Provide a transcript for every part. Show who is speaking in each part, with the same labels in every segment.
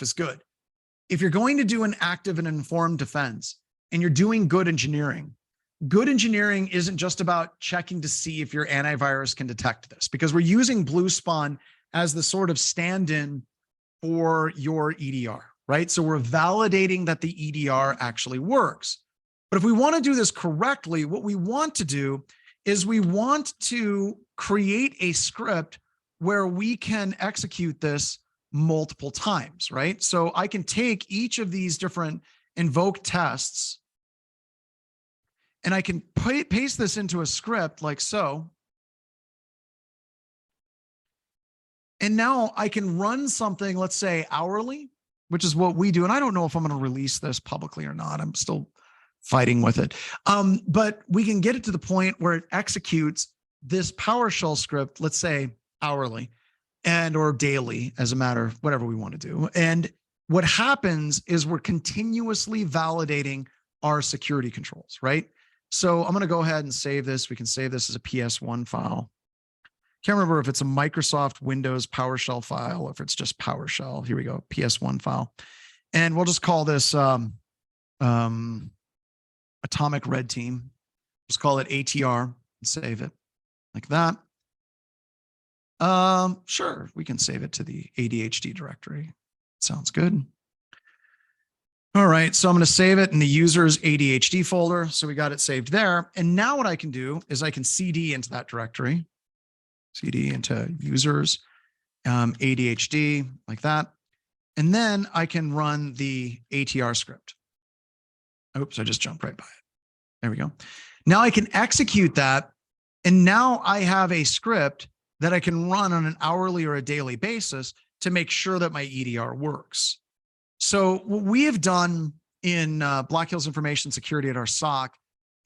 Speaker 1: is good. If you're going to do an active and informed defense and you're doing good engineering isn't just about checking to see if your antivirus can detect this, because we're using Blue Spawn as the sort of stand-in for your EDR, right? So we're validating that the EDR actually works. But if we want to do this correctly, what we want to do is we want to create a script where we can execute this multiple times, right? So I can take each of these different invoke tests and I can paste this into a script like so. And now I can run something, let's say hourly, which is what we do. And I don't know if I'm going to release this publicly or not. I'm still fighting with it. But we can get it to the point where it executes this PowerShell script, let's say hourly and or daily, as a matter of whatever we want to do. And what happens is we're continuously validating our security controls, right? So I'm going to go ahead and save this. We can save this as a PS1 file. Can't remember if it's a Microsoft Windows PowerShell file, or if it's just PowerShell. Here we go, PS1 file. And we'll just call this Atomic Red Team. Just call it ATR and save it like that. Sure, we can save it to the ADHD directory. Sounds good. All right, so I'm going to save it in the user's ADHD folder. So we got it saved there. And now what I can do is I can CD into that directory, CD into users, ADHD like that. And then I can run the ATR script. Oops, I just jumped right by it. There we go. Now I can execute that. And now I have a script that I can run on an hourly or a daily basis to make sure that my EDR works. So what we have done in Black Hills Information Security at our SOC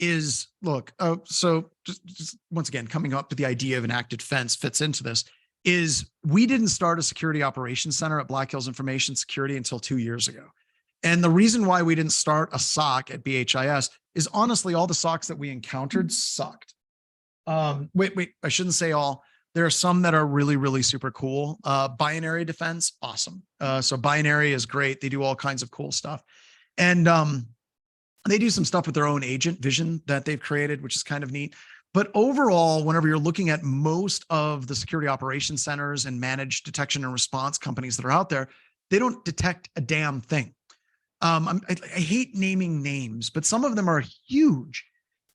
Speaker 1: is, look, so just once again, coming up with the idea of an active defense fits into this, is we didn't start a security operations center at Black Hills Information Security until 2 years ago. And the reason why we didn't start a SOC at BHIS is honestly, all the SOCs that we encountered sucked. Wait, I shouldn't say all. There are some that are really, really super cool. Binary defense, awesome. So binary is great. They do all kinds of cool stuff. And they do some stuff with their own agent vision that they've created, which is kind of neat. But overall, whenever you're looking at most of the security operations centers and managed detection and response companies that are out there, they don't detect a damn thing. I hate naming names, but some of them are huge.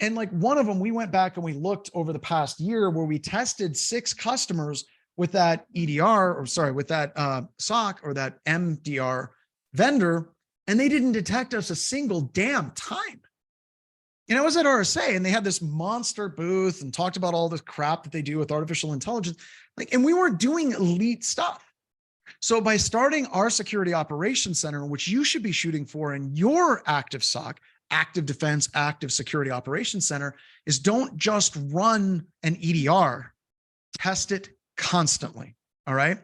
Speaker 1: And like one of them, we went back and we looked over the past year where we tested 6 customers with that EDR, or sorry, with that SOC or that MDR vendor, and they didn't detect us a single damn time. And I was at RSA and they had this monster booth and talked about all the crap that they do with artificial intelligence. And we weren't doing elite stuff. So by starting our security operations center, which you should be shooting for in your active SOC, active defense, active security operations center, is don't just run an EDR, test it constantly. All right.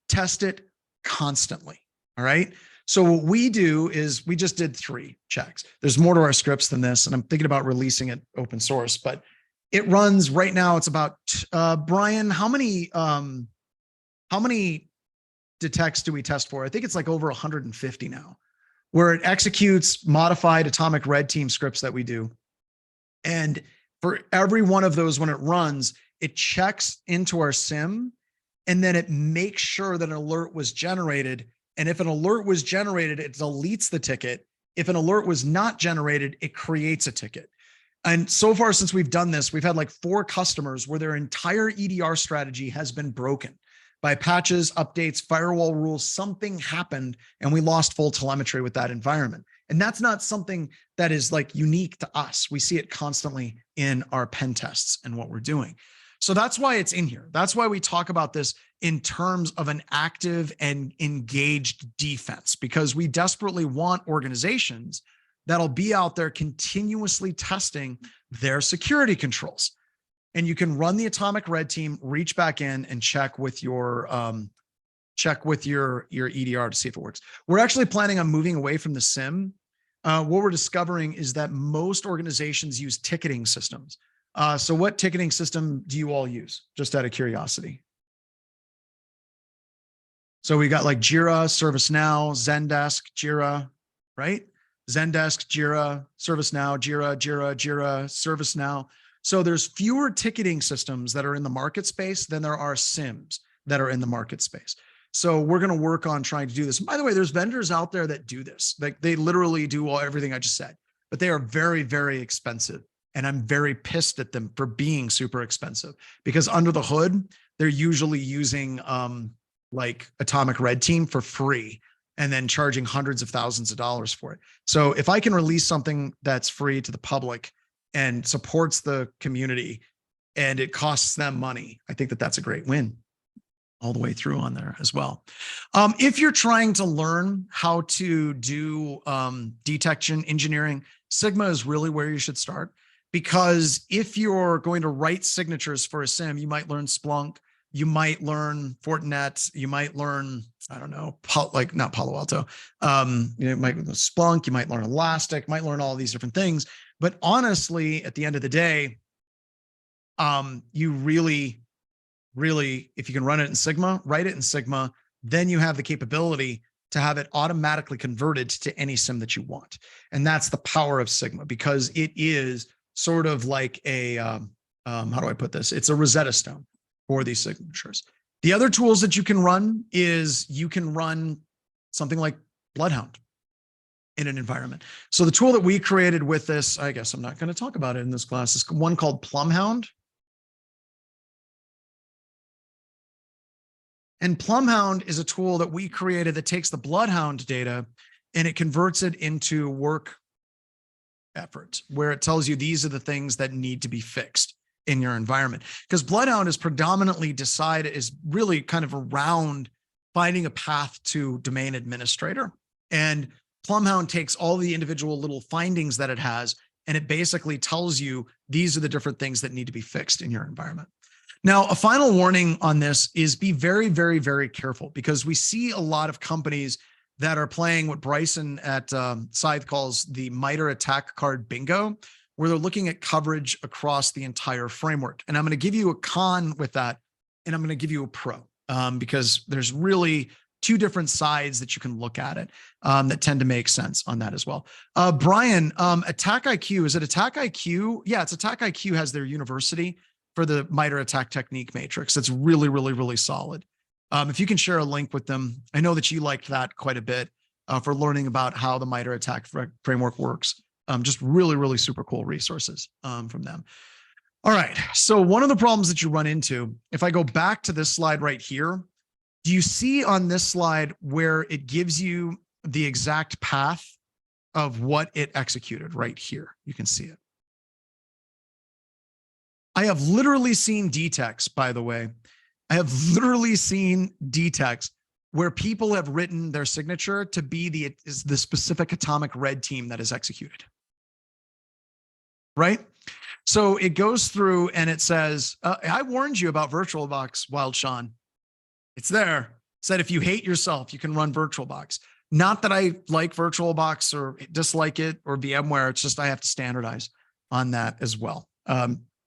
Speaker 1: Test it constantly. All right. So what we do is we just did 3 checks. There's more to our scripts than this, and I'm thinking about releasing it open source, but it runs right now. It's about, Brian, how many detects do we test for? I think it's like over 150 now, where it executes modified Atomic Red Team scripts that we do. And for every one of those, when it runs, it checks into our SIM, and then it makes sure that an alert was generated. And if an alert was generated, it deletes the ticket. If an alert was not generated, it creates a ticket. And so far, since we've done this, we've had like 4 customers where their entire EDR strategy has been broken by patches, updates, firewall rules. Something happened and we lost full telemetry with that environment. And that's not something that is like unique to us. We see it constantly in our pen tests and what we're doing. So that's why it's in here. That's why we talk about this in terms of an active and engaged defense, because we desperately want organizations that'll be out there continuously testing their security controls. And you can run the Atomic Red Team, reach back in and check with your EDR to see if it works. We're actually planning on moving away from the SIM. What we're discovering is that most organizations use ticketing systems. So what ticketing system do you all use? Just out of curiosity. So we got like Jira, ServiceNow, Zendesk, Jira, right? Zendesk, Jira, ServiceNow, Jira, ServiceNow. So there's fewer ticketing systems that are in the market space than there are SIMs that are in the market space. So we're going to work on trying to do this. By the way, there's vendors out there that do this. Like they literally do everything I just said, but they are very, very expensive. And I'm very pissed at them for being super expensive because under the hood, they're usually using like Atomic Red Team for free and then charging hundreds of thousands of dollars for it. So if I can release something that's free to the public and supports the community and it costs them money, I think that that's a great win all the way through on there as well. If you're trying to learn how to do detection engineering, Sigma is really where you should start. Because if you're going to write signatures for a SIM, you might learn Splunk, you might learn Fortinet, you might learn, I don't know, not Palo Alto, you might learn Splunk, you might learn Elastic, might learn all these different things. But honestly, at the end of the day, you really, if you can run it in Sigma, write it in Sigma, then you have the capability to have it automatically converted to any SIM that you want. And that's the power of Sigma because it is sort of like a, how do I put this? It's a Rosetta Stone for these signatures. The other tools that you can run is you can run something like Bloodhound in an environment. So the tool that we created with this, I guess I'm not going to talk about it in this class, is one called Plumhound. And Plumhound is a tool that we created that takes the Bloodhound data and it converts it into work effort, where it tells you these are the things that need to be fixed in your environment. Because Bloodhound is predominantly is really kind of around finding a path to domain administrator. And Plumhound takes all the individual little findings that it has, and it basically tells you these are the different things that need to be fixed in your environment. Now, a final warning on this is be very, very, very careful because we see a lot of companies that are playing what Bryson at Scythe calls the MITRE attack card bingo, where they're looking at coverage across the entire framework. And I'm going to give you a con with that, and I'm going to give you a pro because there's really two different sides that you can look at it that tend to make sense on that as well. Brian, Attack IQ, is it Attack IQ? Yeah, it's Attack IQ has their university for the MITRE attack technique matrix. That's really, really, really solid. If you can share a link with them, I know that you liked that quite a bit for learning about how the MITRE attack framework works. Just really, really super cool resources from them. All right. So one of the problems that you run into, if I go back to this slide right here, do you see on this slide where it gives you the exact path of what it executed right here? You can see it. I have literally seen DTEX, by the way. I have literally seen DTEX where people have written their signature to be the specific Atomic Red Team that is executed. Right? So it goes through and it says, I warned you about VirtualBox, Wild Sean. It's there. It said, if you hate yourself, you can run VirtualBox. Not that I like VirtualBox or dislike it or VMware. It's just I have to standardize on that as well.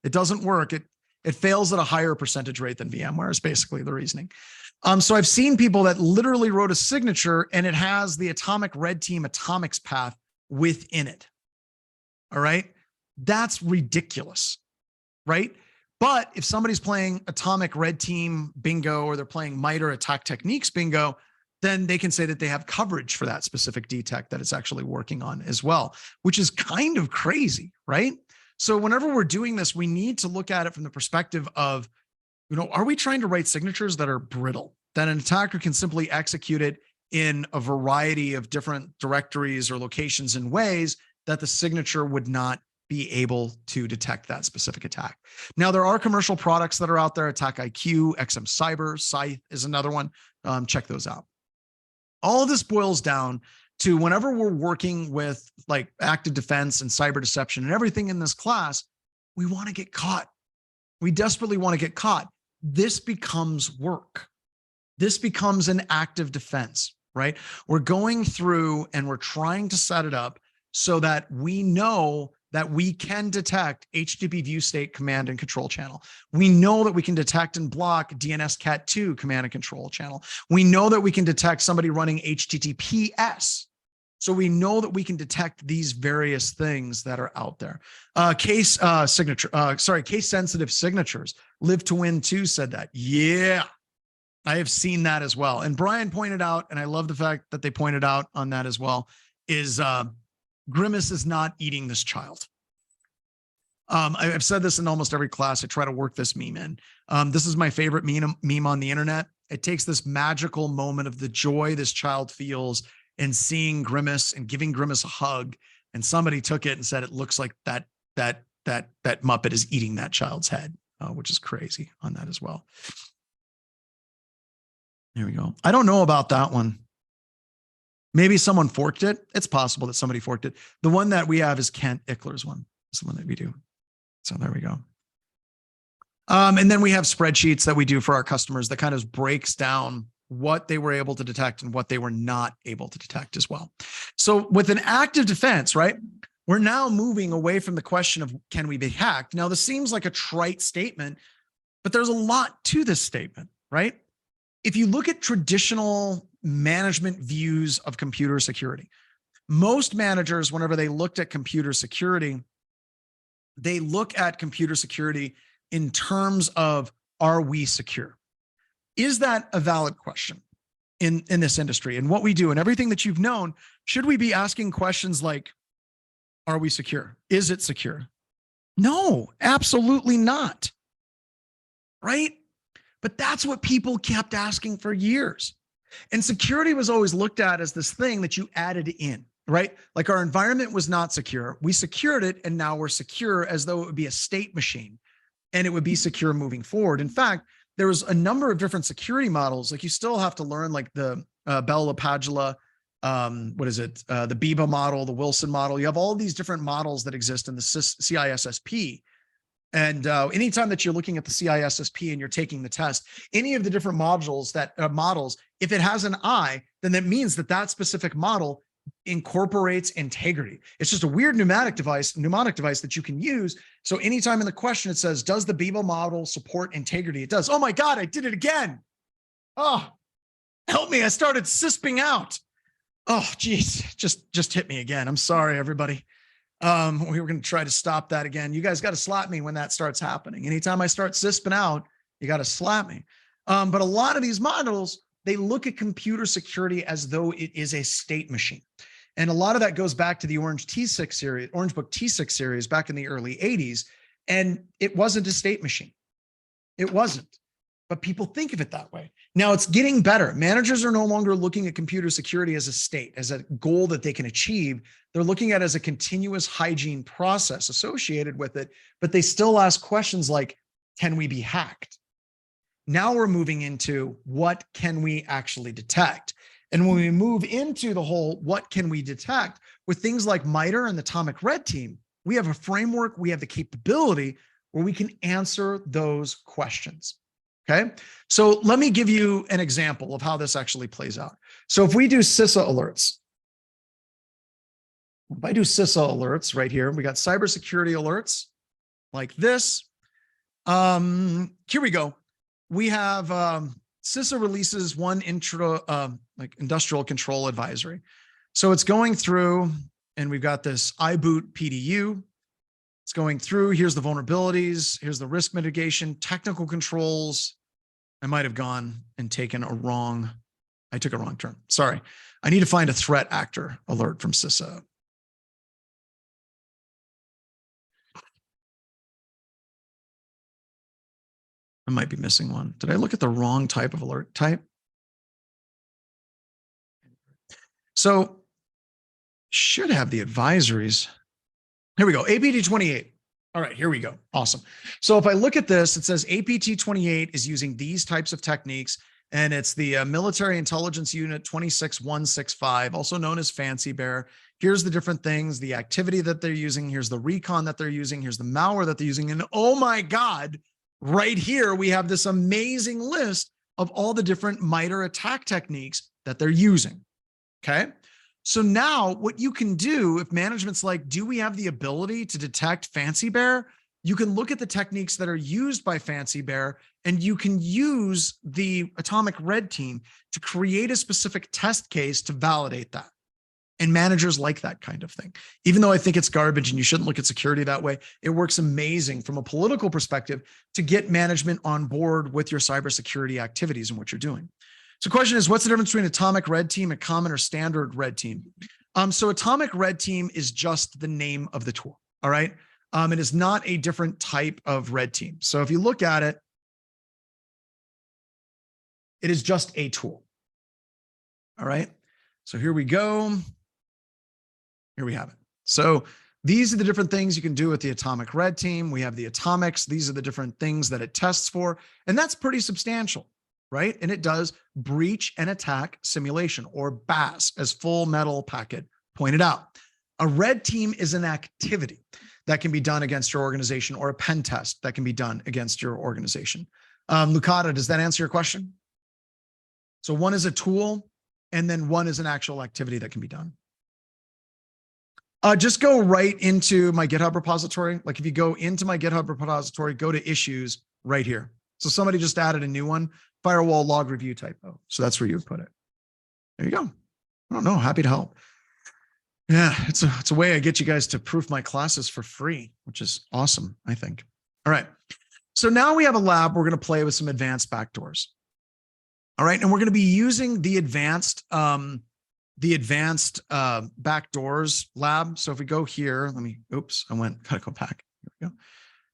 Speaker 1: It doesn't work. It fails at a higher percentage rate than VMware is basically the reasoning. So I've seen people that literally wrote a signature and it has the Atomic Red Team atomics path within it. All right. That's ridiculous. Right. But if somebody's playing Atomic Red Team bingo, or they're playing MITRE attack techniques bingo, then they can say that they have coverage for that specific DTEC that it's actually working on as well, which is kind of crazy. Right. So whenever we're doing this, we need to look at it from the perspective of, are we trying to write signatures that are brittle, that an attacker can simply execute it in a variety of different directories or locations in ways that the signature would not be able to detect that specific attack? Now, there are commercial products that are out there, Attack IQ, XM Cyber, Scythe is another one. Check those out. All of this boils down to whenever we're working with like active defense and cyber deception and everything in this class, we want to get caught. We desperately want to get caught. This becomes work. This becomes an active defense, right? We're going through and we're trying to set it up so that we know that we can detect HTTP view state command and control channel. We know that we can detect and block DNS-Cat2 command and control channel. We know that we can detect somebody running HTTPS. So we know that we can detect these various things that are out there. Case sensitive signatures. Live to Win 2 said that. Yeah, I have seen that as well. And Brian pointed out, and I love the fact that they pointed out on that as well, is Grimace is not eating this child. I've said this in almost every class. I try to work this meme in. This is my favorite meme on the internet. It takes this magical moment of the joy this child feels in seeing Grimace and giving Grimace a hug. And somebody took it and said, it looks like that Muppet is eating that child's head, which is crazy on that as well. Here we go. I don't know about that one. Maybe someone forked it. It's possible that somebody forked it. The one that we have is Kent Ickler's one. It's the one that we do. So there we go. And then we have spreadsheets that we do for our customers that kind of breaks down what they were able to detect and what they were not able to detect as well. So with an active defense, right, we're now moving away from the question of can we be hacked? Now, this seems like a trite statement, but there's a lot to this statement, right? If you look at traditional management views of computer security, most managers, whenever they looked at computer security, they look at computer security in terms of, are we secure? Is that a valid question in this industry? And what we do and everything that you've known, should we be asking questions like, are we secure? Is it secure? No, absolutely not. Right? But that's what people kept asking for years. And security was always looked at as this thing that you added in, right? Like our environment was not secure. We secured it, and now we're secure as though it would be a state machine and it would be secure moving forward. In fact, there was a number of different security models. Like you still have to learn like the Bell LaPadula, the BIBA model, the Wilson model. You have all these different models that exist in the CISSP. And anytime that you're looking at the CISSP and you're taking the test, any of the different models, if it has an I, then that means that that specific model incorporates integrity. It's just a weird mnemonic device that you can use. So anytime in the question it says, does the BIBA model support integrity? It does. Oh my God, I did it again. Oh, help me. I started cisping out. Oh, geez, just hit me again. I'm sorry, everybody. We were going to try to stop that again. You guys got to slap me when that starts happening. Anytime I start cisping out, you got to slap me. But a lot of these models, they look at computer security as though it is a state machine. And a lot of that goes back to the Orange Book T6 series back in the early 80s. And it wasn't a state machine. It wasn't. But people think of it that way. Now it's getting better. Managers are no longer looking at computer security as a state, as a goal that they can achieve. They're looking at it as a continuous hygiene process associated with it, but they still ask questions like, can we be hacked? Now we're moving into what can we actually detect? And when we move into the whole, what can we detect with things like MITRE and the Atomic Red Team, we have a framework, we have the capability where we can answer those questions. Okay. So let me give you an example of how this actually plays out. So if we do CISA alerts, right here, we got cybersecurity alerts like this. Here we go. We have CISA releases one industrial control advisory. So it's going through and we've got this iBoot PDU. It's going through. Here's the vulnerabilities. Here's the risk mitigation, technical controls. I might have gone and taken I took a wrong turn. Sorry. I need to find a threat actor alert from CISA. I might be missing one. Did I look at the wrong type of alert type? So should have the advisories. Here we go. APT 28. All right, here we go. Awesome. So if I look at this, it says APT 28 is using these types of techniques, and it's the Military Intelligence Unit 26165, also known as Fancy Bear. Here's the different things, the activity that they're using. Here's the recon that they're using. Here's the malware that they're using. And oh my God, right here, we have this amazing list of all the different MITRE attack techniques that they're using. Okay. So now what you can do if management's like, do we have the ability to detect Fancy Bear? You can look at the techniques that are used by Fancy Bear, and you can use the Atomic Red Team to create a specific test case to validate that. And managers like that kind of thing. Even though I think it's garbage and you shouldn't look at security that way, it works amazing from a political perspective to get management on board with your cybersecurity activities and what you're doing. So the question is, what's the difference between Atomic Red Team, a common or standard red team? So Atomic Red Team is just the name of the tool. All right. It is not a different type of red team. So if you look at it, it is just a tool. All right. So here we go. Here we have it. So these are the different things you can do with the Atomic Red Team. We have the atomics. These are the different things that it tests for. And that's pretty substantial, right? And it does breach and attack simulation, or BAS, as Full Metal Packet pointed out. A red team is an activity that can be done against your organization, or a pen test that can be done against your organization. Lucata, does that answer your question? So one is a tool, and then one is an actual activity that can be done. Just go right into my GitHub repository. Like if you go into my GitHub repository, go to issues right here. So somebody just added a new one, firewall log review typo. So that's where you would put it. There you go. I don't know. Happy to help. Yeah, it's a way I get you guys to proof my classes for free, which is awesome, I think. All right. So now we have a lab. We're going to play with some advanced backdoors. All right. And we're going to be using the advanced backdoors lab. So if we go here, gotta go back. Here we go.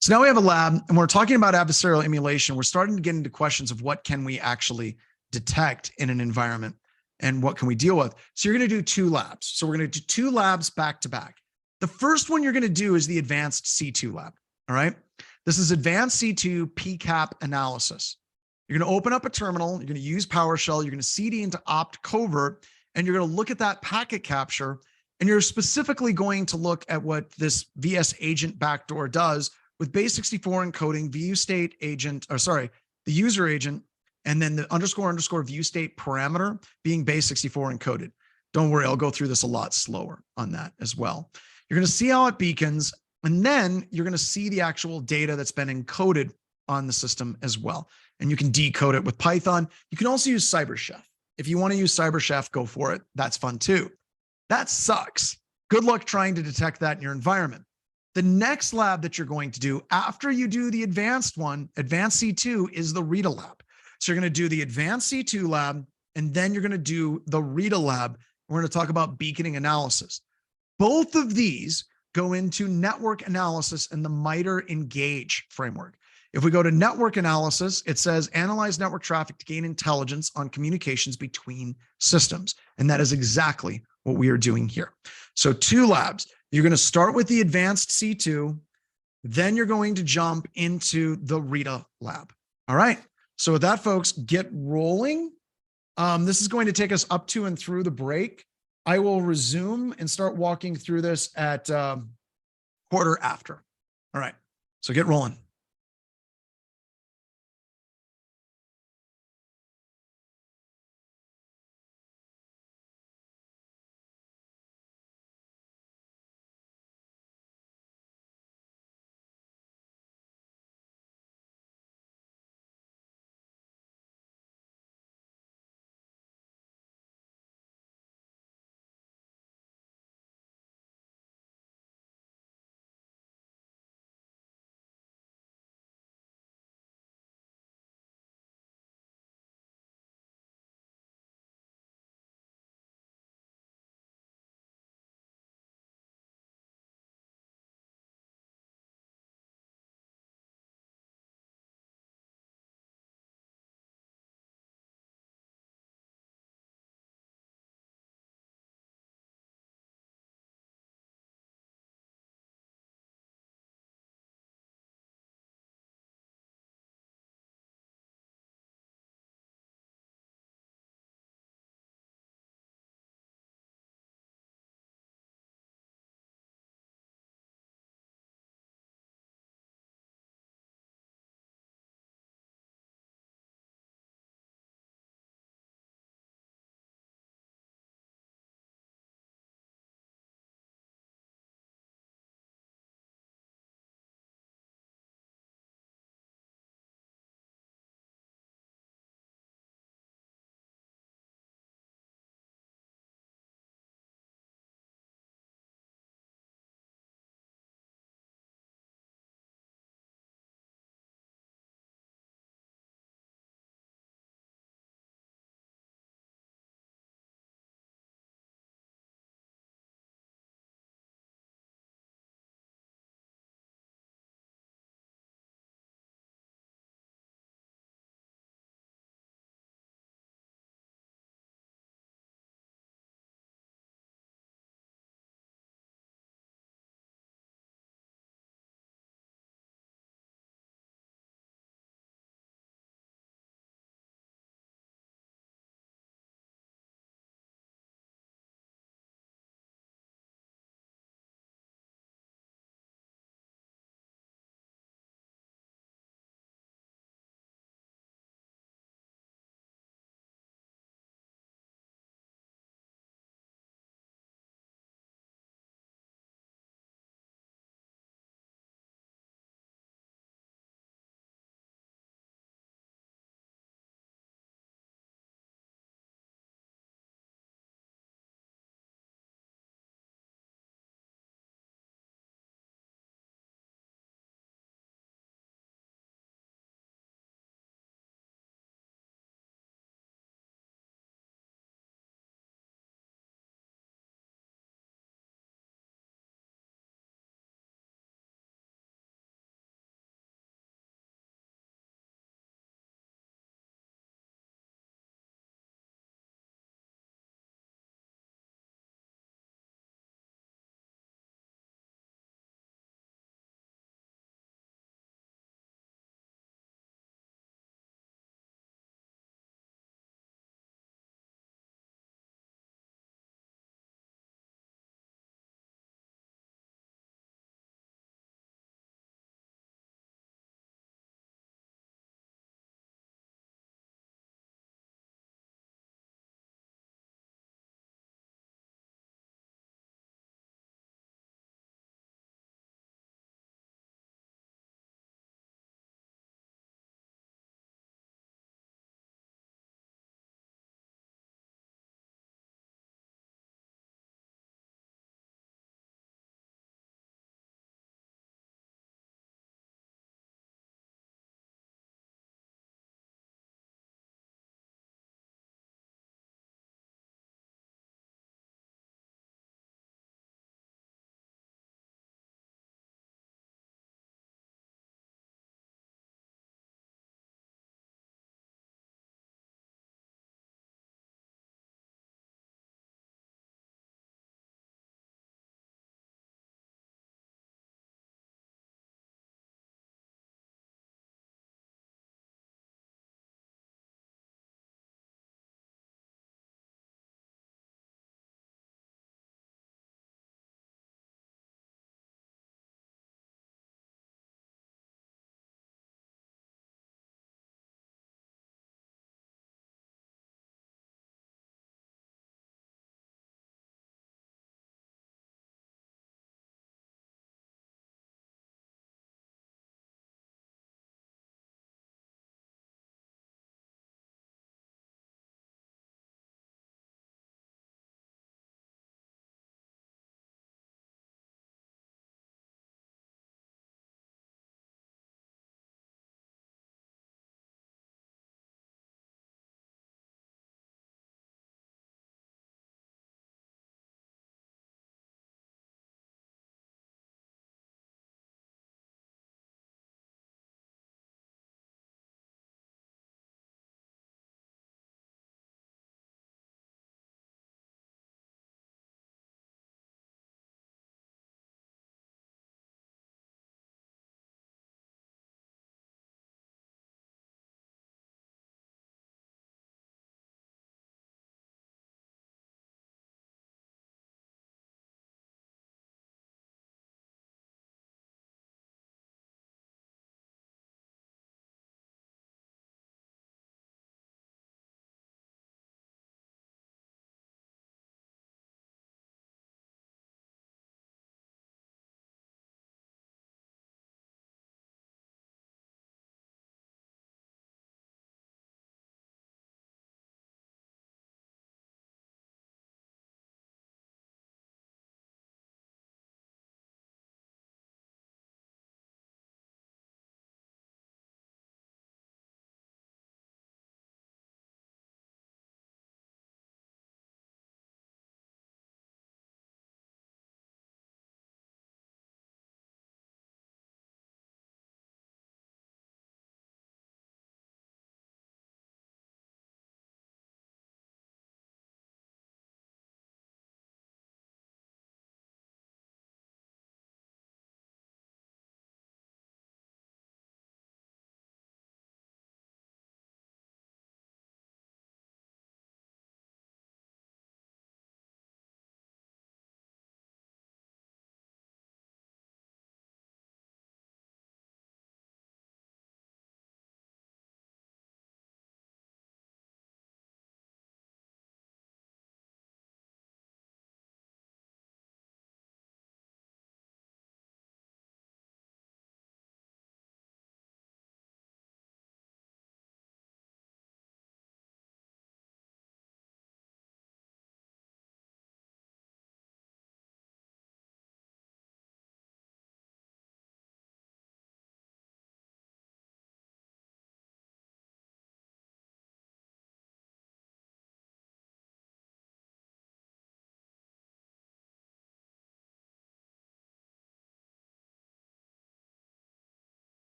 Speaker 1: So now we have a lab, and we're talking about adversarial emulation. We're starting to get into questions of what can we actually detect in an environment and what can we deal with. So you're going to do two labs. So we're going to do two labs back to back. The first one you're going to do is the advanced C2 lab. All right. This is advanced C2 PCAP analysis. You're going to open up a terminal. You're going to use PowerShell. You're going to CD into opt covert, and you're going to look at that packet capture, and you're specifically going to look at what this VS agent backdoor does with base64 encoding view state agent, the user agent, and then the __ view state parameter being base64 encoded. Don't worry, I'll go through this a lot slower on that as well. You're going to see how it beacons, and then you're going to see the actual data that's been encoded on the system as well. And you can decode it with Python. You can also use CyberChef. If you want to use CyberChef, go for it. That's fun too. That sucks. Good luck trying to detect that in your environment. The next lab that you're going to do after you do the advanced one, advanced C2, is the RETA lab. So you're going to do the advanced C2 lab, and then you're going to do the RETA lab. We're going to talk about beaconing analysis. Both of these go into network analysis and the MITRE ENGAGE framework. If we go to network analysis, it says analyze network traffic to gain intelligence on communications between systems. And that is exactly what we are doing here. So two labs. You're going to start with the advanced C2, then you're going to jump into the RETA lab. All right. So with that, folks, get rolling. This is going to take us up to and through the break. I will resume and start walking through this at quarter after. All right. So get rolling.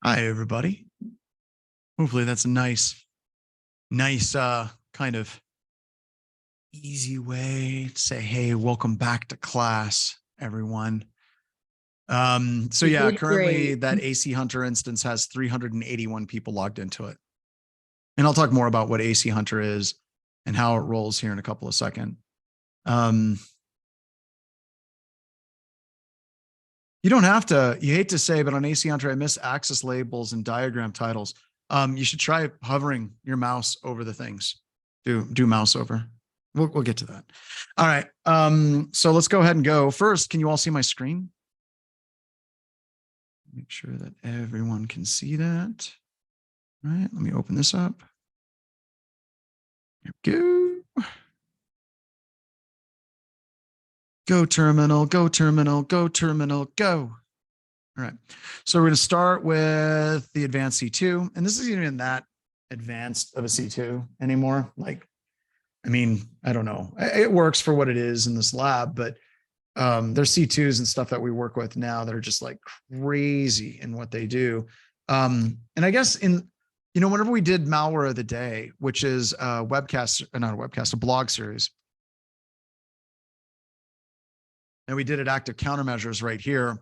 Speaker 1: Hi, everybody. Hopefully that's a nice kind of easy way to say, hey, welcome back to class, everyone. So
Speaker 2: You
Speaker 1: yeah,
Speaker 2: did
Speaker 1: currently
Speaker 2: great.
Speaker 1: that AC Hunter instance has 381 people logged into it. And I'll talk more about what AC Hunter is and how it rolls here in a couple of seconds. You don't have to, you hate to say, but on AC Hunter, I miss axis labels and diagram titles. You should try hovering your mouse over the things. Do mouse over. We'll get to that. All right. So let's go ahead and go. First, can you all see my screen? Make sure that everyone can see that. All right. Let me open this up. Here we go. Go terminal, go terminal, go terminal, go. All right. So we're going to start with the advanced C2. And this isn't even that advanced of a C2 anymore. Like, I mean, I don't know. It works for what it is in this lab, but there's C2s and stuff that we work with now that are just like crazy in what they do. And I guess whenever we did Malware of the Day, which is a webcast, not a webcast, a blog series, and we did it active countermeasures right here.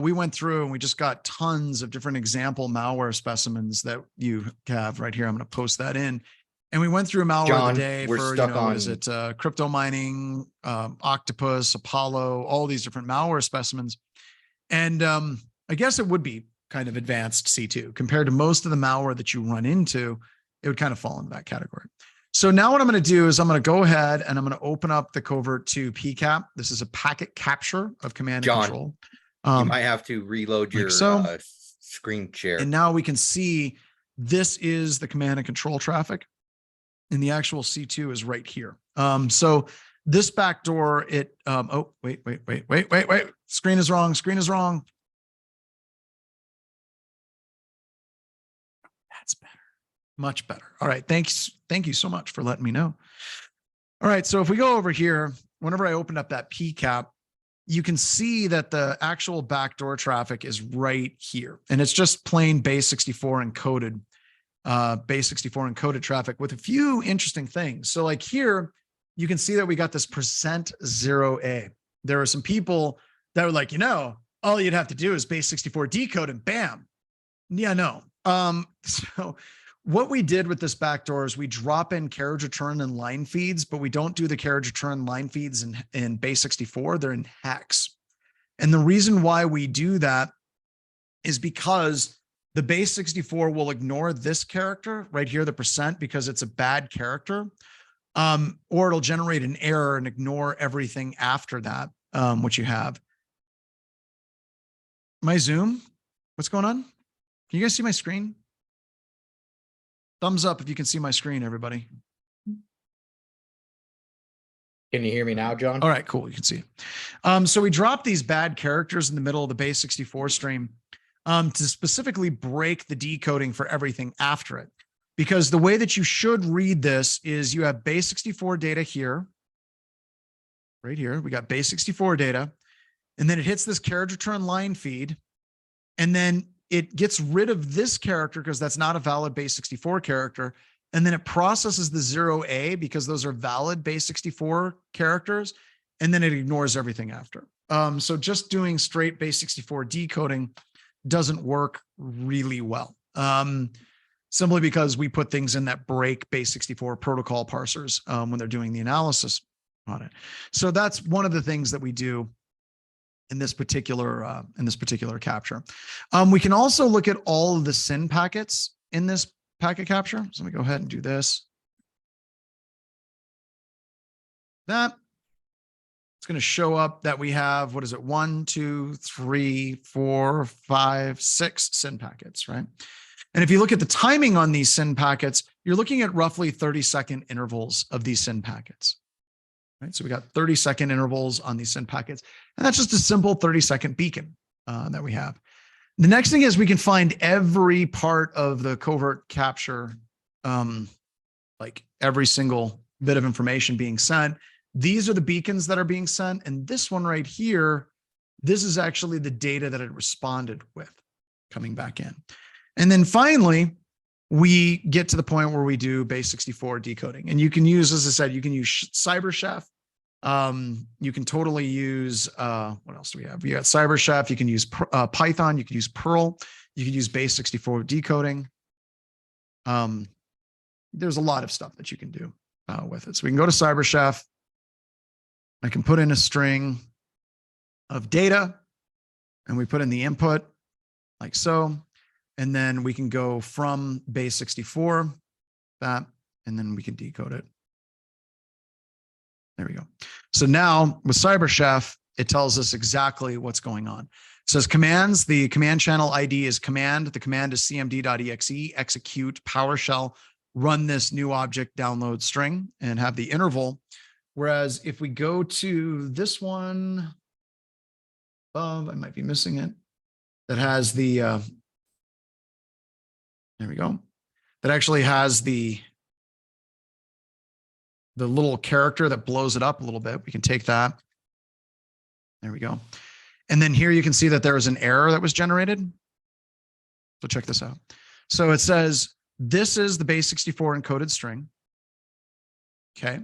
Speaker 1: We went through and we just got tons of different example malware specimens that you have right here. I'm going to post that in. And we went through malware
Speaker 3: John,
Speaker 1: of the day
Speaker 3: we're
Speaker 1: for,
Speaker 3: stuck on,
Speaker 1: what is it? Crypto mining, Octopus, Apollo, all these different malware specimens. And I guess it would be kind of advanced C2 compared to most of the malware that you run into. It would kind of fall into that category. So now what I'm going to do is I'm going to go ahead and I'm going to open up the Covert 2 PCAP. This is a packet capture of command and control.
Speaker 3: You might have to reload your screen share.
Speaker 1: And now we can see this is the command and control traffic. And the actual C2 is right here. So this backdoor, oh, wait. Screen is wrong. That's better. Much better. All right. Thanks. Thank you so much for letting me know. All right. So if we go over here, whenever I opened up that PCAP, you can see that the actual backdoor traffic is right here. And it's just plain base64 encoded. Base64 encoded traffic with a few interesting things. So like here, you can see that we got this %0A. There are some people that are like, all you'd have to do is base64 decode and bam. Yeah, no. So what we did with this backdoor is we drop in carriage return and line feeds, but we don't do the carriage return line feeds in base64. They're in hex. And the reason why we do that is because the base64 will ignore this character right here, the %, because it's a bad character, or it'll generate an error and ignore everything after that, which you have. My Zoom, what's going on? Can you guys see my screen? Thumbs up if you can see my screen, everybody.
Speaker 3: Can you hear me now, John?
Speaker 1: All right, cool. You can see it. So we drop these bad characters in the middle of the base64 stream to specifically break the decoding for everything after it. Because the way that you should read this is you have base64 data here. Right here, we got base64 data. And then it hits this carriage return line feed. And then it gets rid of this character because that's not a valid base64 character. And then it processes the 0A because those are valid base64 characters. And then it ignores everything after. So just doing straight base64 decoding doesn't work really well. Simply because we put things in that break base64 protocol parsers when they're doing the analysis on it. So that's one of the things that we do in this particular capture. We can also look at all of the SYN packets in this packet capture. So let me go ahead and do this. That it's going to show up that we have, 1, 2, 3, 4, 5, 6 SYN packets, right? And if you look at the timing on these SYN packets, you're looking at roughly 30-second intervals of these SYN packets. Right? So we got 30-second intervals on these SYN packets. And that's just a simple 30-second beacon that we have. The next thing is we can find every part of the covert capture, like every single bit of information being sent. These are the beacons that are being sent. And this one right here, this is actually the data that it responded with. coming back in. And then finally, we get to the point where we do base64 decoding. And you can use, as I said, you can use CyberChef. You can totally use, what else do we have? We got CyberChef. You can use Python. You can use Perl. You can use base64 decoding. There's a lot of stuff that you can do with it. So we can go to CyberChef. I can put in a string of data and we put in the input like so. And then we can go from base64, that, and then we can decode it. There we go. So now with CyberChef, it tells us exactly what's going on. It says commands, the command channel ID is command. The command is cmd.exe, execute PowerShell, run this new object download string and have the interval. Whereas if we go to this one, I might be missing it, that has the, there we go. That actually has the little character that blows it up a little bit. We can take that. There we go. And then here you can see that there is an error that was generated. So check this out. So it says, this is the base64 encoded string. Okay.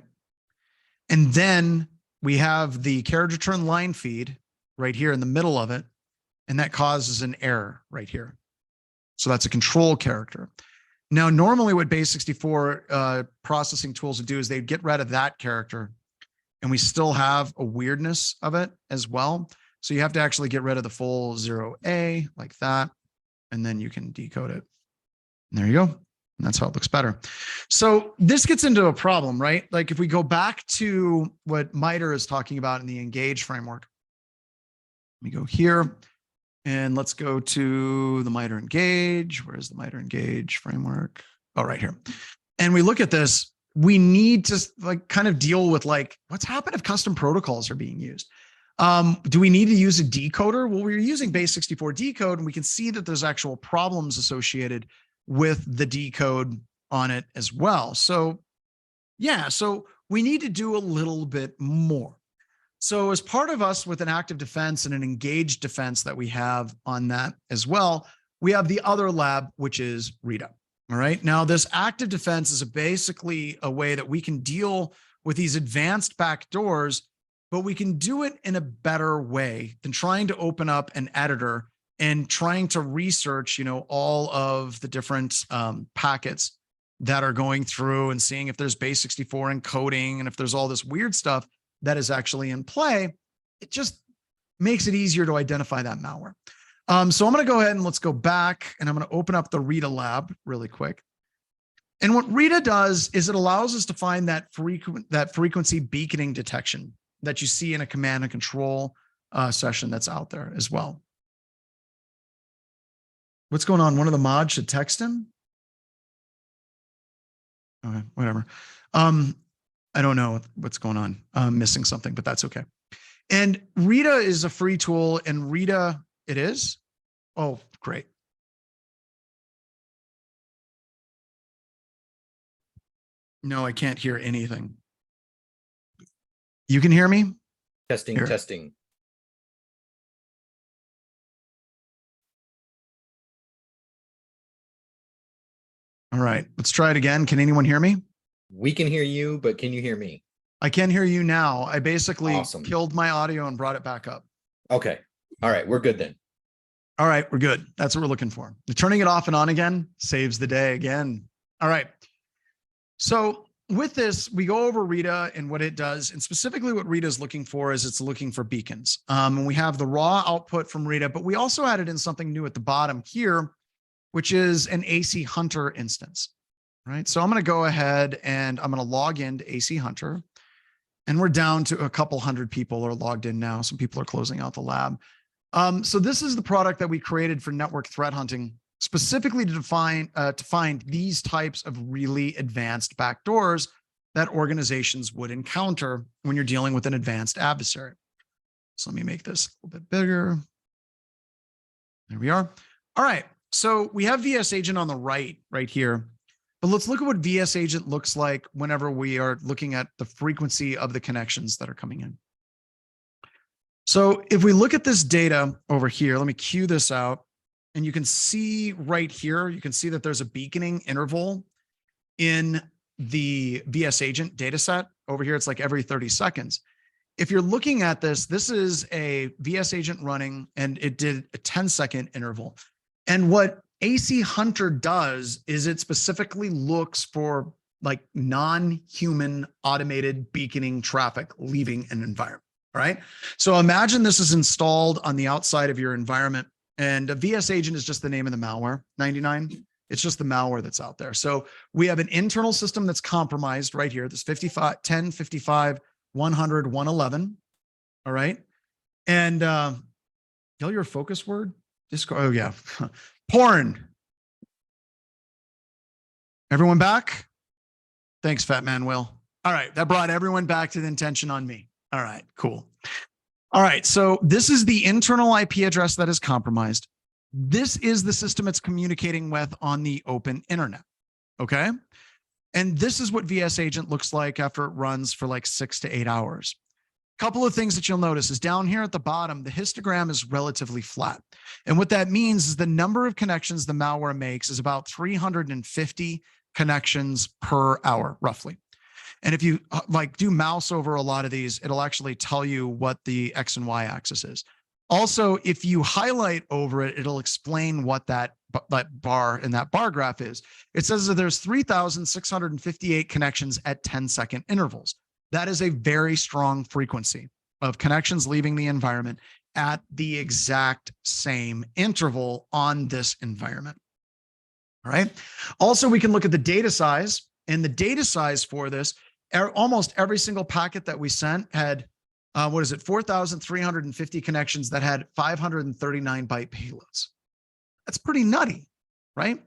Speaker 1: And then we have the carriage return line feed right here in the middle of it. And that causes an error right here. So that's a control character. Now, normally what base64 processing tools would do is they'd get rid of that character and we still have a weirdness of it as well. So you have to actually get rid of the full 0A like that, and then you can decode it. And there you go. And that's how it looks better. So this gets into a problem, right? Like if we go back to what MITRE is talking about in the Engage framework, let me go here. And let's go to the MITRE Engage. Where's the MITRE Engage framework? Oh, right here. And we look at this, we need to like kind of deal with like, what's happened if custom protocols are being used? Do we need to use a decoder? Well, we're using base64 decode and we can see that there's actual problems associated with the decode on it as well. So yeah, so we need to do a little bit more. So as part of us with an active defense and an engaged defense that we have on that as well, we have the other lab, which is Rita. All right. Now this active defense is basically a way that we can deal with these advanced backdoors, but we can do it in a better way than trying to open up an editor and trying to research, you know, all of the different packets that are going through and seeing if there's base64 encoding and if there's all this weird stuff that is actually in play. It just makes it easier to identify that malware. So I'm going to go ahead and let's go back and I'm going to open up the Rita lab really quick. And what Rita does is it allows us to find that frequency beaconing detection that you see in a command and control session that's out there as well. What's going on? One of the mods should text him. Okay, whatever. I don't know what's going on. I'm missing something, but that's okay. And Rita is a free tool, and Rita, it is? Oh, great. No, I can't hear anything. You can hear me?
Speaker 3: Testing, here. Testing.
Speaker 1: All right, let's try it again. Can anyone hear me?
Speaker 3: We can hear you, but can you hear me?
Speaker 1: I can hear you now. I basically killed my audio and brought it back up.
Speaker 3: Okay. All right. We're good then.
Speaker 1: All right. We're good. That's what we're looking for. Turning it off and on again saves the day again. All right. So with this, we go over Rita and what it does. And specifically what Rita is looking for is it's looking for beacons. And we have the raw output from Rita, but we also added in something new at the bottom here, which is an AC Hunter instance. Right. So I'm going to go ahead and I'm going to log into AC Hunter, and we're down to a couple hundred people are logged in now. Some people are closing out the lab. So this is the product that we created for network threat hunting, specifically to find these types of really advanced backdoors that organizations would encounter when you're dealing with an advanced adversary. So let me make this a little bit bigger. There we are. All right. So we have VS Agent on the right here. But let's look at what VS Agent looks like whenever we are looking at the frequency of the connections that are coming in. So if we look at this data over here, let me cue this out. and you can see right here, you can see that there's a beaconing interval in the VS Agent data set. Over here, it's like every 30 seconds. If you're looking at this, this is a VS Agent running, and it did a 10-second interval. And what AC Hunter does is it specifically looks for like non-human automated beaconing traffic leaving an environment. All right. So imagine this is installed on the outside of your environment, and a VS Agent is just the name of the malware, 99. It's just the malware that's out there. So we have an internal system that's compromised right here. This 55, 10, 55, 100, 111. All right. And tell your focus word. Discord. Oh yeah. Porn. Everyone back? Thanks, Fat Man Will. All right. That brought everyone back to the intention on me. All right, cool. All right. So this is the internal IP address that is compromised. This is the system it's communicating with on the open internet. Okay. And this is what VS Agent looks like after it runs for like 6 to 8 hours. Couple of things that you'll notice is down here at the bottom, the histogram is relatively flat. And what that means is the number of connections the malware makes is about 350 connections per hour, roughly. And if you like do mouse over a lot of these, it'll actually tell you what the X and Y axis is. Also, if you highlight over it, it'll explain what that bar in that bar graph is. It says that there's 3,658 connections at 10-second intervals. That is a very strong frequency of connections leaving the environment at the exact same interval on this environment. All right. Also, we can look at the data size, and the data size for this, almost every single packet that we sent had, 4,350 connections that had 539 byte payloads. That's pretty nutty, right?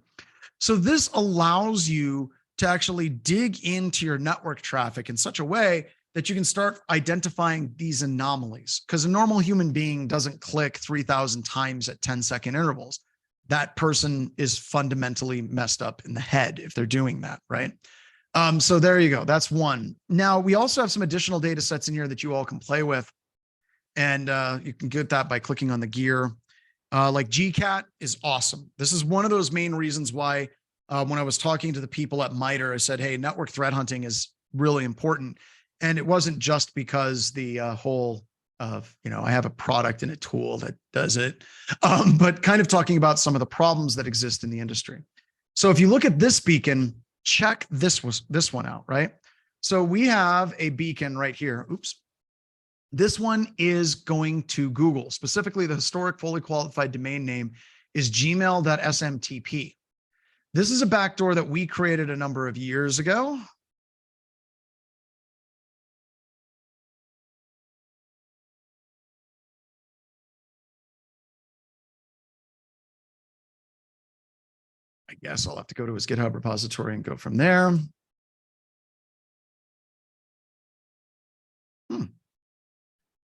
Speaker 1: So this allows you to actually dig into your network traffic in such a way that you can start identifying these anomalies, because a normal human being doesn't click 3,000 times at 10-second intervals. That person is fundamentally messed up in the head if they're doing that, right? So there you go. That's one. Now, we also have some additional data sets in here that you all can play with, and you can get that by clicking on the gear. Like GCAT is awesome. This is one of those main reasons why when I was talking to the people at MITRE, I said, hey, network threat hunting is really important. And it wasn't just because the whole of, I have a product and a tool that does it, but kind of talking about some of the problems that exist in the industry. So if you look at this beacon, check this one out, right? So we have a beacon right here. Oops. This one is going to Google. Specifically, the historic fully qualified domain name is gmail.smtp. This is a backdoor that we created a number of years ago. I guess I'll have to go to his GitHub repository and go from there. I wonder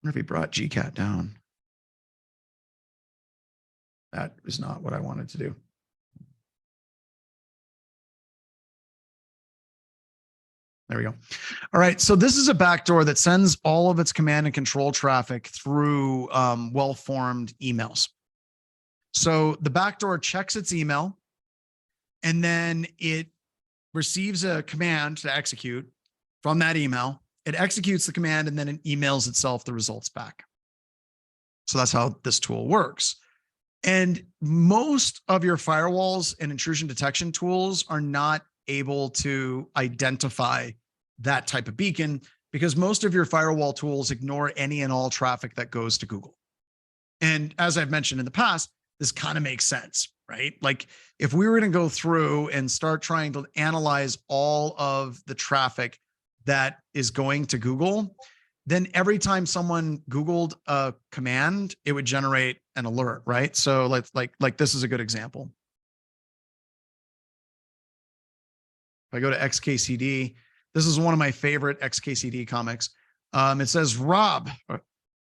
Speaker 1: if he brought GCAT down. That is not what I wanted to do. There we go. All right. So this is a backdoor that sends all of its command and control traffic through well-formed emails. So the backdoor checks its email, and then it receives a command to execute from that email. It executes the command, and then it emails itself the results back. So that's how this tool works. And most of your firewalls and intrusion detection tools are not able to identify that type of beacon, because most of your firewall tools ignore any and all traffic that goes to Google. And as I've mentioned in the past, this kind of makes sense, right? Like if we were going to go through and start trying to analyze all of the traffic that is going to Google, then every time someone Googled a command, it would generate an alert, right? So like this is a good example. If I go to XKCD, this is one of my favorite XKCD comics. It says, Rob,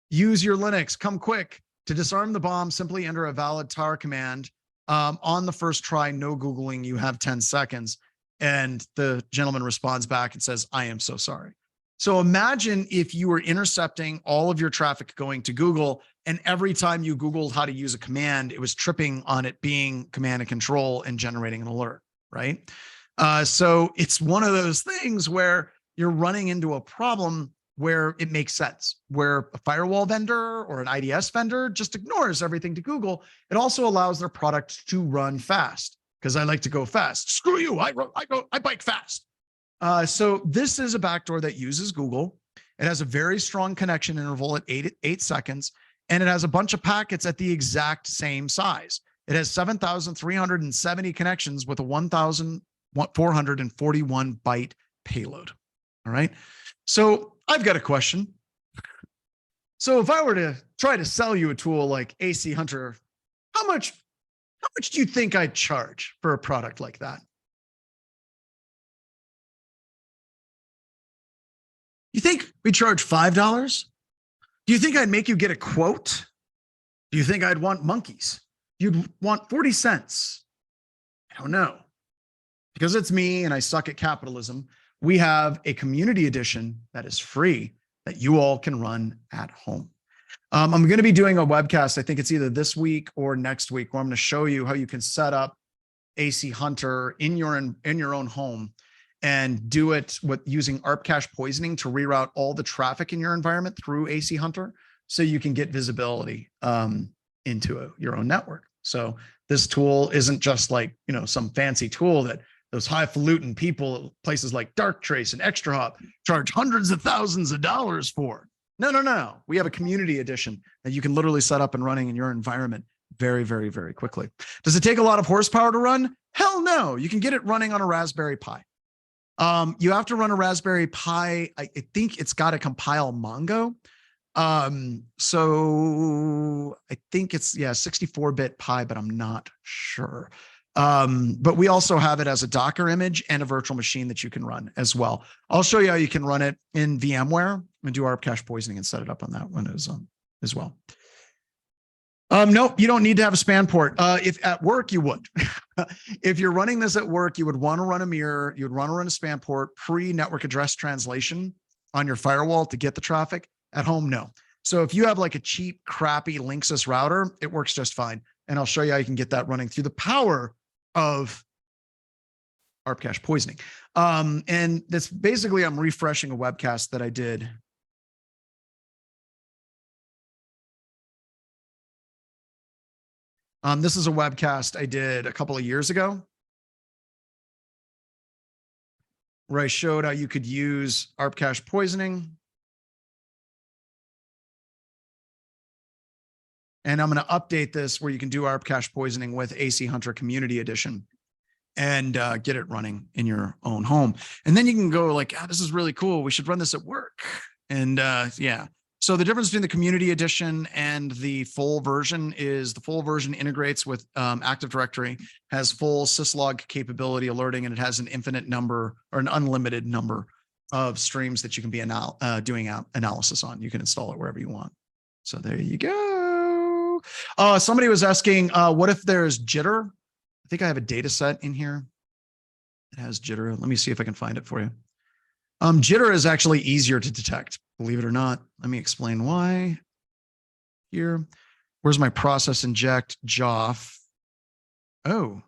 Speaker 1: use your Linux, come quick. To disarm the bomb, simply enter a valid tar command. On the first try, no Googling, you have 10 seconds. And the gentleman responds back and says, I am so sorry. So imagine if you were intercepting all of your traffic going to Google, And every time you Googled how to use a command, it was tripping on it being command and control and generating an alert, right? So it's one of those things where you're running into a problem where it makes sense, where a firewall vendor or an IDS vendor just ignores everything to Google. It also allows their product to run fast, because I like to go fast. Screw you, I bike fast. So this is a backdoor that uses Google. It has a very strong connection interval at 8 seconds, and it has a bunch of packets at the exact same size. It has 7,370 connections with a 1,441 byte payload. All right. So I've got a question. So if I were to try to sell you a tool like AC Hunter, how much do you think I'd charge for a product like that? You think we'd charge $5? Do you think I'd make you get a quote? Do you think I'd want monkeys? You'd want 40 cents. I don't know. Because it's me and I suck at capitalism, we have a community edition that is free that you all can run at home. I'm going to be doing a webcast. I think it's either this week or next week, where I'm going to show you how you can set up AC Hunter in your own home and do it with using ARP cache poisoning to reroute all the traffic in your environment through AC Hunter, so you can get visibility into your own network. So this tool isn't just like, some fancy tool that those highfalutin people at places like Darktrace and ExtraHop charge hundreds of thousands of dollars for. No. We have a community edition that you can literally set up and running in your environment very, very, very quickly. Does it take a lot of horsepower to run? Hell no. You can get it running on a Raspberry Pi. You have to run a Raspberry Pi. I think it's got to compile Mongo. So I think it's 64-bit Pi, but I'm not sure. But we also have it as a Docker image and a virtual machine that you can run as well. I'll show you how you can run it in VMware and do ARP cache poisoning and set it up on that one as well. Nope, you don't need to have a span port. If at work, you would. If you're running this at work, you would want to run a mirror. You would want to run a span port pre-network address translation on your firewall to get the traffic. At home, no. So if you have like a cheap, crappy Linksys router, it works just fine. And I'll show you how you can get that running through the power of ARP cache poisoning. And that's basically, I'm refreshing a webcast that I did. This is a webcast I did a couple of years ago, where I showed how you could use ARP cache poisoning. And I'm going to update this where you can do ARP cache poisoning with AC Hunter Community Edition and get it running in your own home. And then you can go like, this is really cool. We should run this at work. And yeah. So the difference between the Community Edition and the full version is the full version integrates with Active Directory, has full syslog capability alerting, and it has an infinite number or an unlimited number of streams that you can be doing analysis on. You can install it wherever you want. So there you go. Somebody was asking, what if there's jitter? I think I have a data set in here. It has jitter. Let me see if I can find it for you. Jitter is actually easier to detect, believe it or not. Let me explain why. Here, where's my process inject JOF? Oh,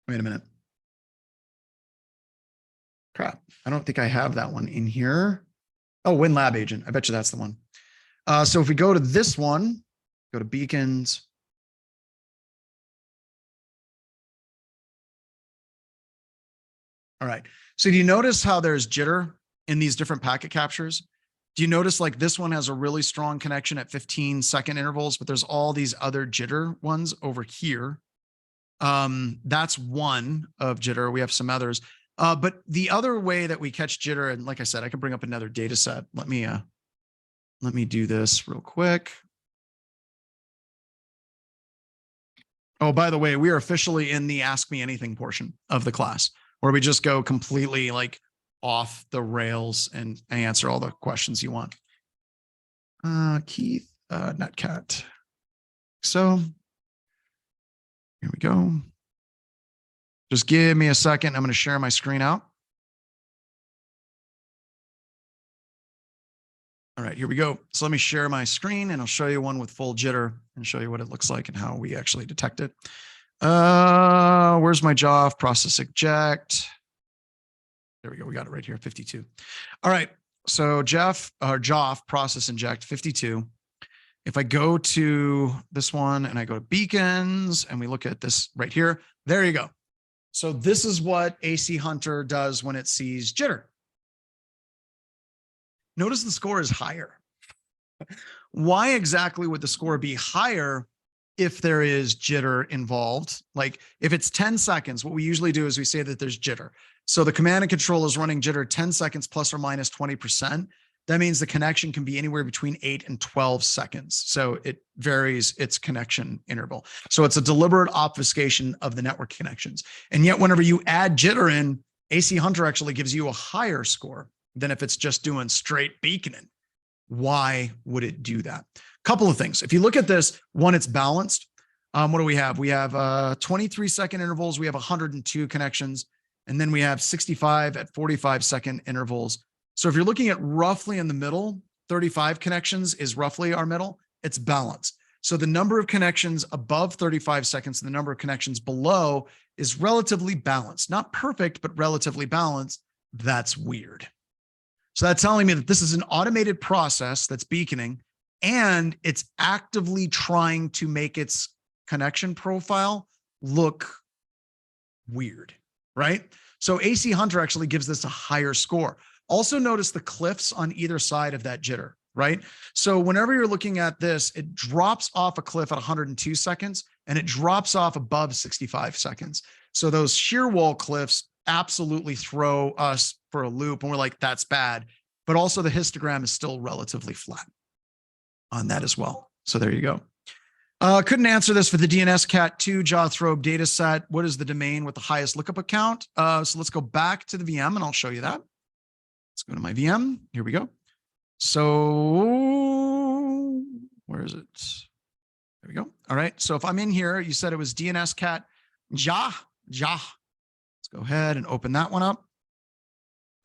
Speaker 1: wait a minute. Crap, I don't think I have that one in here. Oh, WinLab agent. I bet you that's the one. So if we go to this one, go to beacons. All right. So do you notice how there's jitter in these different packet captures? Do you notice like this one has a really strong connection at 15-second intervals, but there's all these other jitter ones over here. That's one of jitter. We have some others. But the other way that we catch jitter, and like I said, I can bring up another data set. Let me do this real quick. Oh, by the way, we are officially in the Ask Me Anything portion of the class, where we just go completely like off the rails and answer all the questions you want. Keith, Nutcat. So here we go. Just give me a second. I'm going to share my screen out. All right, here we go. So let me share my screen and I'll show you one with full jitter and show you what it looks like and how we actually detect it. Where's my JOF process eject? There we go. We got it right here, 52. All right. So JOF process inject 52. If I go to this one and I go to beacons and we look at this right here, there you go. So this is what AC Hunter does when it sees jitter. Notice the score is higher. Why exactly would the score be higher if there is jitter involved? Like if it's 10 seconds, what we usually do is we say that there's jitter. So the command and control is running jitter 10 seconds plus or minus 20%. That means the connection can be anywhere between 8 and 12 seconds. So it varies its connection interval. So it's a deliberate obfuscation of the network connections. And yet whenever you add jitter in, AC Hunter actually gives you a higher score than if it's just doing straight beaconing. Why would it do that? Couple of things. If you look at this, one, it's balanced. What do we have? We have 23-second intervals. We have 102 connections. And then we have 65 at 45-second intervals. So if you're looking at roughly in the middle, 35 connections is roughly our middle. It's balanced. So the number of connections above 35 seconds and the number of connections below is relatively balanced. Not perfect, but relatively balanced. That's weird. So that's telling me that this is an automated process that's beaconing and it's actively trying to make its connection profile look weird, right? So AC Hunter actually gives this a higher score. Also notice the cliffs on either side of that jitter, right? So whenever you're looking at this, it drops off a cliff at 102 seconds and it drops off above 65 seconds. So those shear wall cliffs absolutely throw us for a loop and we're like, that's bad. But also the histogram is still relatively flat on that as well. So there you go. Couldn't answer this for the DNS Cat2 Jothrobe data set. What is the domain with the highest lookup account? So let's go back to the VM and I'll show you that. Let's go to my VM. Here we go. So where is it? There we go. All right. So if I'm in here, you said it was DNS Cat Ja. Let's go ahead and open that one up.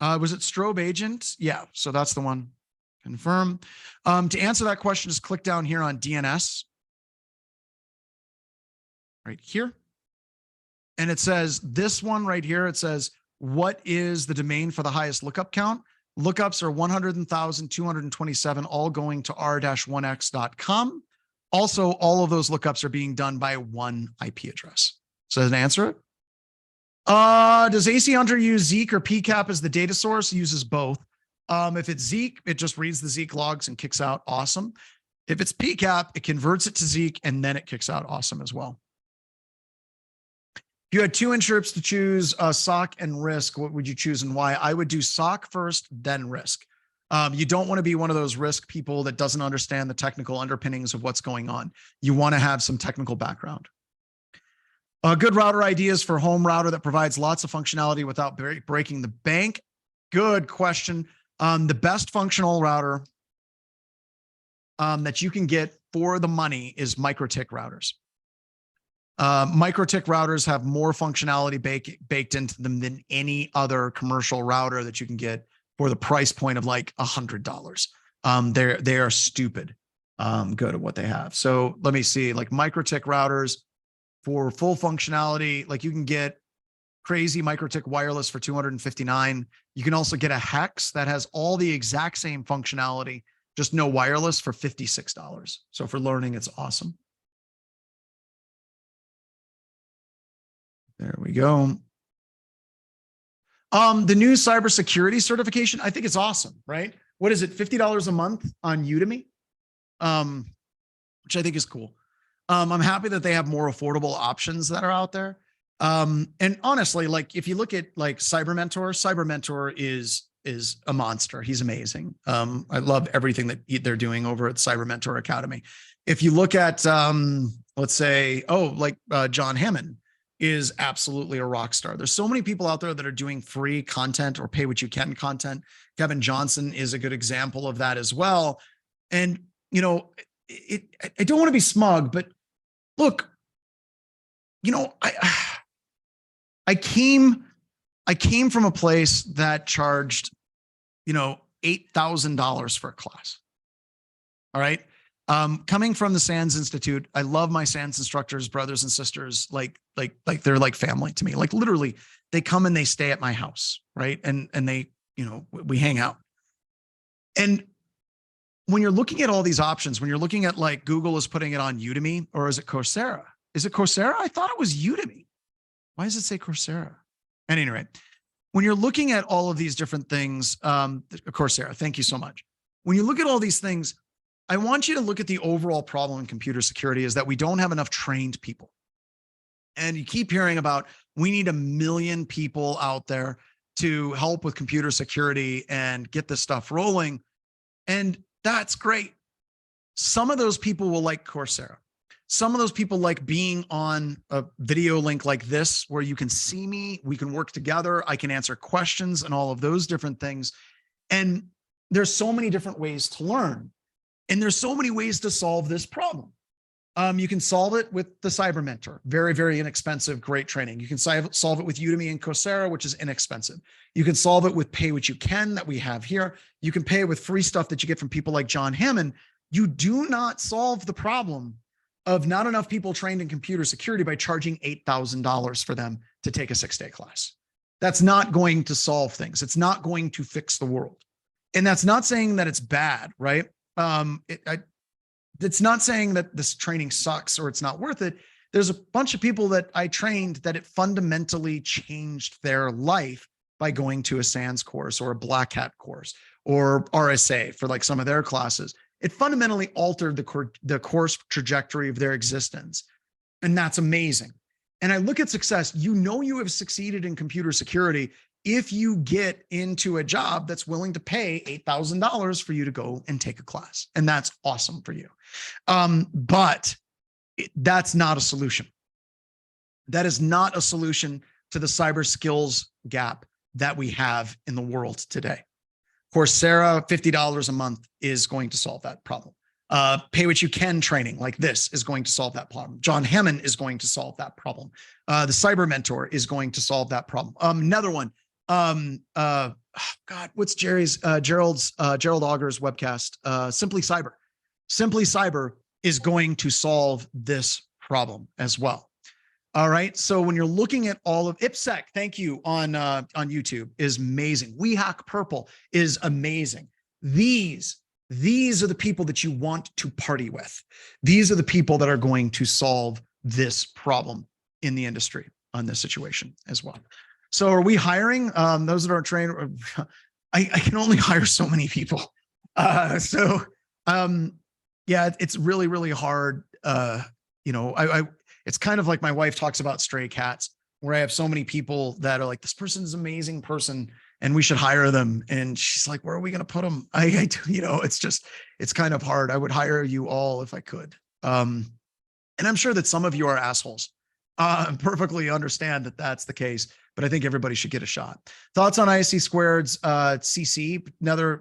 Speaker 1: Was it Strobe Agent? Yeah. So that's the one. Confirm. To answer that question, just click down here on DNS. Right here. And it says this one right here. It says, what is the domain for the highest lookup count? Lookups are 100,227, all going to r-1x.com. Also, all of those lookups are being done by one IP address. So does it answer it? Does AC Hunter use Zeek or PCAP as the data source? It uses both. If it's Zeek, it just reads the Zeek logs and kicks out awesome. If it's PCAP, it converts it to Zeek and then it kicks out awesome as well. If you had two interrupts to choose SOC and risk, what would you choose and why? I would do SOC first, then risk. You don't want to be one of those risk people that doesn't understand the technical underpinnings of what's going on. You want to have some technical background. Good router ideas for home router that provides lots of functionality without breaking the bank. Good question. The best functional router that you can get for the money is MikroTik routers. MikroTik routers have more functionality baked into them than any other commercial router that you can get for the price point of like $100. They are stupid good at what they have. So let me see, like MikroTik routers for full functionality, like you can get crazy MikroTik wireless for $259. You can also get a Hex that has all the exact same functionality, just no wireless for $56. So for learning, it's awesome. There we go. The new cybersecurity certification, I think it's awesome, right? What is it? $50 a month on Udemy, which I think is cool. I'm happy that they have more affordable options that are out there. And honestly, like if you look at like Cybermentor is a monster. He's amazing. I love everything that they're doing over at Cybermentor Academy. If you look at, let's say, John Hammond is absolutely a rock star. There's so many people out there that are doing free content or pay what you can content. Kevin Johnson is a good example of that as well. And, you know, I don't want to be smug, but look, you know, I came from a place that charged, you know, $8,000 for a class. All right. Coming from the SANS Institute, I love my SANS instructors, brothers and sisters, like they're like family to me. Like literally they come and they stay at my house. Right. And they, we hang out. And when you're looking at all these options, when you're looking at like Google is putting it on Udemy, or is it Coursera? Is it Coursera? I thought it was Udemy. Why does it say Coursera? At any rate, when you're looking at all of these different things, Coursera, thank you so much. When you look at all these things, I want you to look at the overall problem in computer security is that we don't have enough trained people. And you keep hearing about, we need 1 million people out there to help with computer security and get this stuff rolling. And that's great. Some of those people will like Coursera. Some of those people like being on a video link like this, where you can see me, we can work together, I can answer questions and all of those different things. And there's so many different ways to learn. And there's so many ways to solve this problem. You can solve it with the Cyber Mentor, very, very inexpensive, great training. You can solve it with Udemy and Coursera, which is inexpensive. You can solve it with Pay What You Can that we have here. You can pay with free stuff that you get from people like John Hammond. You do not solve the problem of not enough people trained in computer security by charging $8,000 for them to take a 6-day class. That's not going to solve things. It's not going to fix the world. And that's not saying that it's bad, right? It's not saying that this training sucks or it's not worth it. There's a bunch of people that I trained that it fundamentally changed their life by going to a SANS course or a Black Hat course or RSA for like some of their classes. It fundamentally altered the course trajectory of their existence. And that's amazing. And I look at success, you have succeeded in computer security if you get into a job that's willing to pay $8,000 for you to go and take a class. And that's awesome for you. But that's not a solution. That is not a solution to the cyber skills gap that we have in the world today. Coursera, $50 a month is going to solve that problem. Pay What You Can training like this is going to solve that problem. John Hammond is going to solve that problem. The Cyber Mentor is going to solve that problem. Another one, God, what's Gerald Auger's webcast? Simply Cyber. Simply Cyber is going to solve this problem as well. All right. So when you're looking at all of IPSEC, thank you on YouTube is amazing. We Hack Purple is amazing. These are the people that you want to party with. These are the people that are going to solve this problem in the industry on this situation as well. So are we hiring those that are trained? I can only hire so many people. Yeah, it's really, really hard. It's kind of like my wife talks about stray cats, where I have so many people that are like, this person is an amazing person and we should hire them. And she's like, where are we going to put them? It's kind of hard. I would hire you all if I could. And I'm sure that some of you are assholes. I perfectly understand that that's the case, but I think everybody should get a shot. Thoughts on ISC Squared's CC?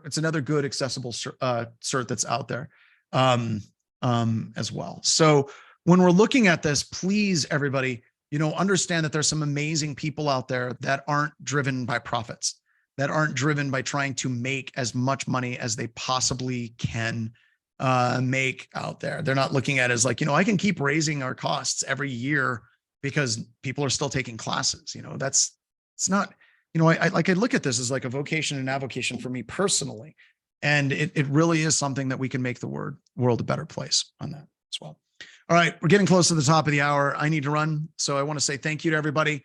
Speaker 1: It's another good accessible cert that's out there as well. So when we're looking at this, please, everybody, understand that there's some amazing people out there that aren't driven by profits, that aren't driven by trying to make as much money as they possibly can make out there. They're not looking at it as like, I can keep raising our costs every year because people are still taking classes. It's not, I look at this as like a vocation and avocation for me personally. And it really is something that we can make the world a better place on that as well. All right, we're getting close to the top of the hour. I need to run. So I want to say thank you to everybody.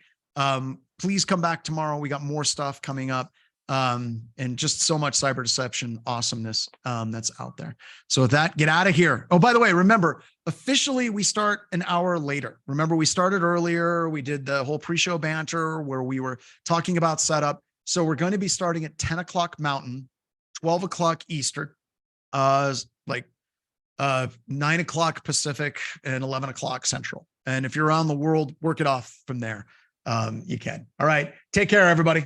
Speaker 1: Please come back tomorrow. We got more stuff coming up and just so much cyber deception awesomeness that's out there. So with that, get out of here. Oh, by the way, remember, officially we start an hour later. Remember, we started earlier. We did the whole pre-show banter where we were talking about setup. So we're going to be starting at 10 o'clock Mountain, 12 o'clock Eastern, 9 o'clock Pacific and 11 o'clock Central. And if you're around the world, work it off from there. You can. All right. Take care, everybody.